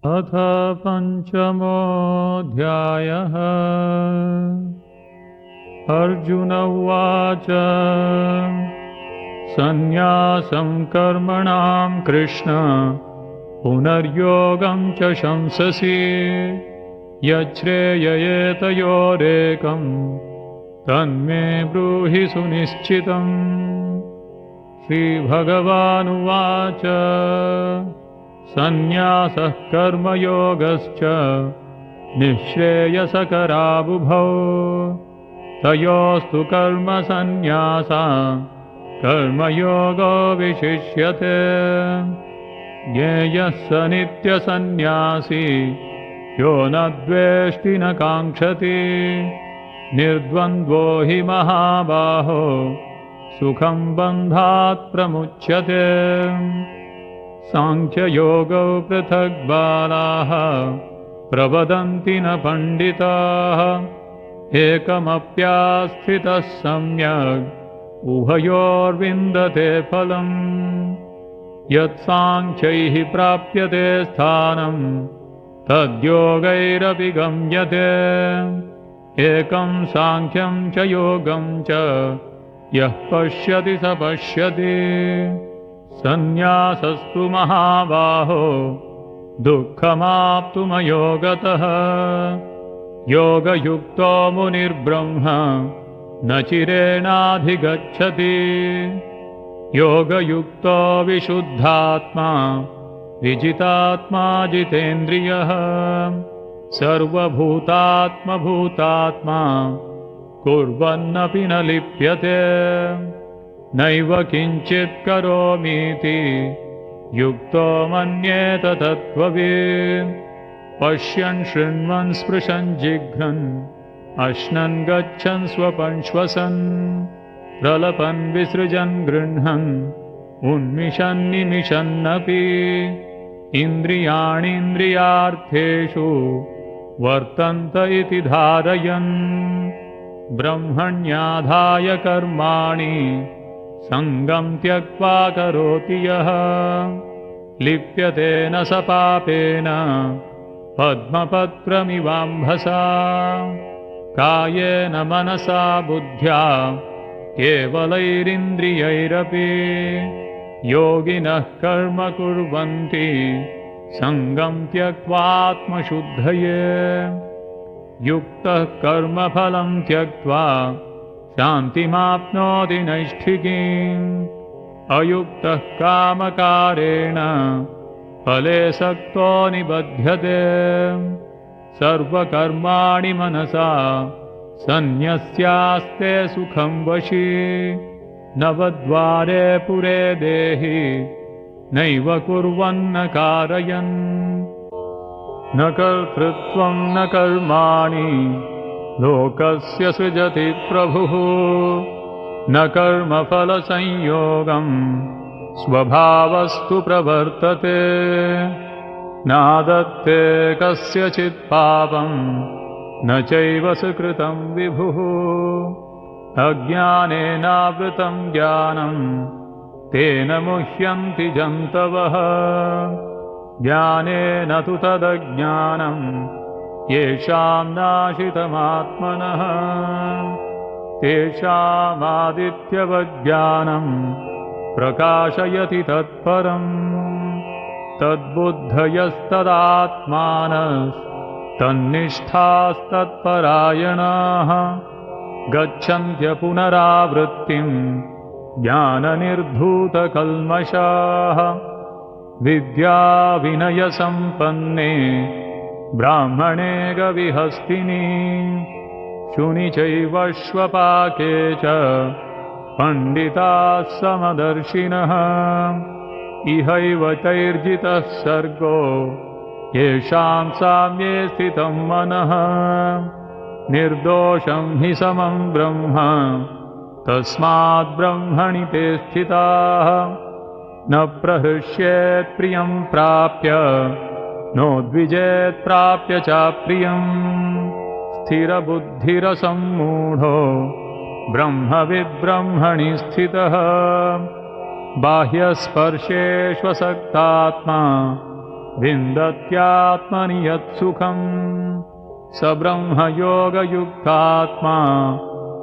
अथ पञ्चमोऽध्यायः। अर्जुन उवाच सन्न्यासं कर्मणां कृष्ण पुनर्योगं च शंससि यच्छ्रेययेतयोरेकं तन्मे ब्रूहि सुनिश्चितम्। श्रीभगवानुवाच सन्न्यासः कर्मयोगश्च निःश्रेयसकरावुभौ तयोस्तु कर्मसन्न्यासात् कर्मयोगो विशिष्यते। ज्ञेयः स नित्यसन्न्यासी यो न द्वेष्टि न काङ्क्षति निर्द्वन्द्वो हि महाबाहो सुखं बन्धात् प्रमुच्यते। साङ्ख्ययोगौ पृथक् बालाः प्रवदन्ति न पण्डिताः एकमप्यास्थितः सम्यग् उभयोर्विन्दते फलम्। यत्साङ्ख्यैः प्राप्यते स्थानं तद्योगैरपि गम्यते। एकं साङ्ख्यं च योगं च यः पश्यति स पश्यति। सन्न्यासस्तु महाबाहो दुःखमाप्तुमयोगतः योगयुक्तो मुनिर्ब्रह्म न चिरेणाधिगच्छति। योगयुक्तो विशुद्धात्मा विजितात्मा जितेन्द्रियः सर्वभूतात्मभूतात्मा कुर्वन्नपि न लिप्यते। नैव किञ्चित् करोमीति युक्तो मन्येत तत्त्ववित्। पश्यन् शृण्वन् स्पृशन् जिघ्रन् अश्नन् गच्छन् स्वपन् श्वसन् प्रलपन् विसृजन् गृह्णन् उन्मिषन् निमिषन्नपि इन्द्रियाणीन्द्रियार्थेषु वर्तन्त इति धारयन् ब्रह्मण्याधाय कर्माणि सङ्गं त्यक्त्वा करोति यः लिप्यते न स पापेन पद्मपत्रमिवाम्भसा। कायेन मनसा बुद्ध्या केवलैरिन्द्रियैरपि योगिनः कर्म कुर्वन्ति सङ्गं त्यक्त्वात्मशुद्धये। युक्तः कर्मफलं त्यक्त्वा शान्तिमाप्नोति नैष्ठिकीम्। अयुक्तः कामकारेण फले सक्तो निबध्यते। सर्वकर्माणि मनसा सन्न्यस्यास्ते सुखं वशी। नवद्वारे पुरे देहि नैव कुर्वन्न कारयन्। न कर्तृत्वं न कर्माणि लोकस्य सृजति प्रभुः। न कर्मफलसंयोगं स्वभावस्तु प्रवर्तते। नादत्ते कस्यचित् पापं न चैव सुकृतं विभुः। अज्ञानेनावृतं ज्ञानं तेन मुह्यन्ति जन्तवः। ज्ञानेन तु तदज्ञानं येषां नाशितमात्मनः। तेषामादित्यवज्ञानं प्रकाशयति तत्परम्। तद्बुद्धयस्तदात्मानस्तन्निष्ठास्तत्परायणाः गच्छन्त्य पुनरावृत्तिं ज्ञाननिर्धूतकल्मषाः। विद्याविनयसम्पन्ने ब्राह्मणे गविहस्तिनि शुनि चैवश्वपाके च पण्डिताः समदर्शिनः। इहैव तैर्जितः सर्गो येषां साम्ये स्थितं मनः। निर्दोषं हि समं ब्रह्म तस्माद् ब्रह्मणि ते स्थिताः। न प्रहृष्येत् प्रियं प्राप्य नोद्विजेत् प्राप्य चाप्रियम्। स्थिरबुद्धिरसम्मूढो ब्रह्मविद्ब्रह्मणि स्थितः। बाह्यस्पर्शेष्वसक्तात्मा विन्दत्यात्मनि यत्सुखम् स ब्रह्मयोगयुक्तात्मा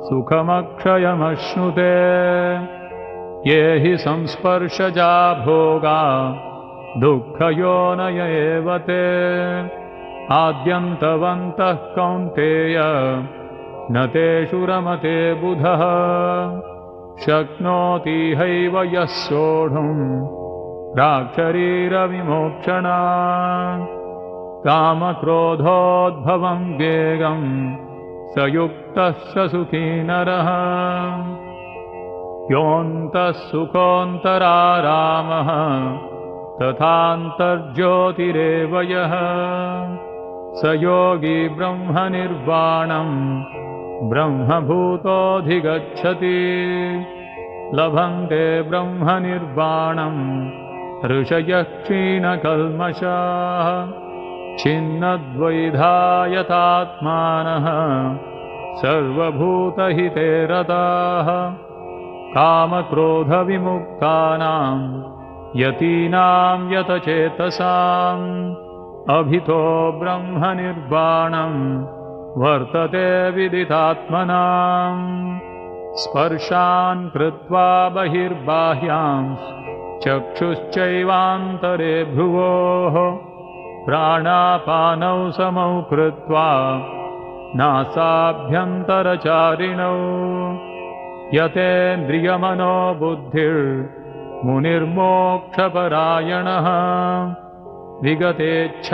सुखमक्षयमश्नुते ये हि संस्पर्शजा भोगा दुःखयोनय एव ते आद्यन्तवन्तः कौन्तेय न तेषु रमते बुधः शक्नोति हैव यः सोढुम् प्राक्शरीरविमोक्षणात् कामक्रोधोद्भवं वेगं स युक्तः स सुखी नरः योऽन्तः सुखोऽन्तरारामः तथान्तर्ज्योतिरेव यः स योगी ब्रह्मनिर्वाणं ब्रह्मभूतोऽधिगच्छति लभन्ते ब्रह्मनिर्वाणं ऋषयः क्षीणकल्मषाः छिन्नद्वैधायतात्मानः सर्वभूतहिते रताः कामक्रोधविमुक्तानां यतीनां यतचेतसाम् अभितो ब्रह्मनिर्वाणं वर्तते विदितात्मनां स्पर्शान् कृत्वा बहिर्बाह्यां चक्षुश्चैवान्तरे भ्रुवोः प्राणापानौ समौ कृत्वा नासाभ्यन्तरचारिणौ यतेन्द्रियमनो बुद्धिर्मुनिर्मोक्षपरायणः विगतेच्छाभयक्रोधो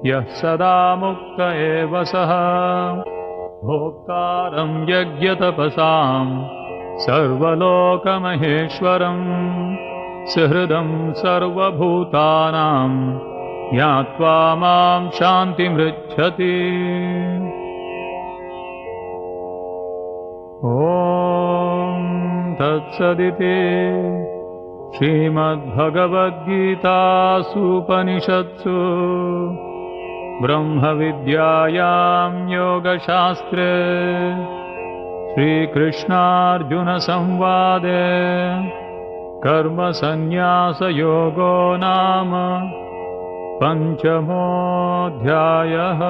यः सदा मुक्त एव सः भोक्तारं यज्ञतपसां सर्वलोकमहेश्वरं सुहृदं सर्वभूतानां ज्ञात्वा मां शान्तिमृच्छति। ॐ तत्सदिति श्रीमद्भगवद्गीतासूपनिषत्सु ब्रह्मविद्यायां योगशास्त्रे श्रीकृष्णार्जुनसंवादे कर्मसन्न्यासयोगो नाम 5मोऽध्यायः।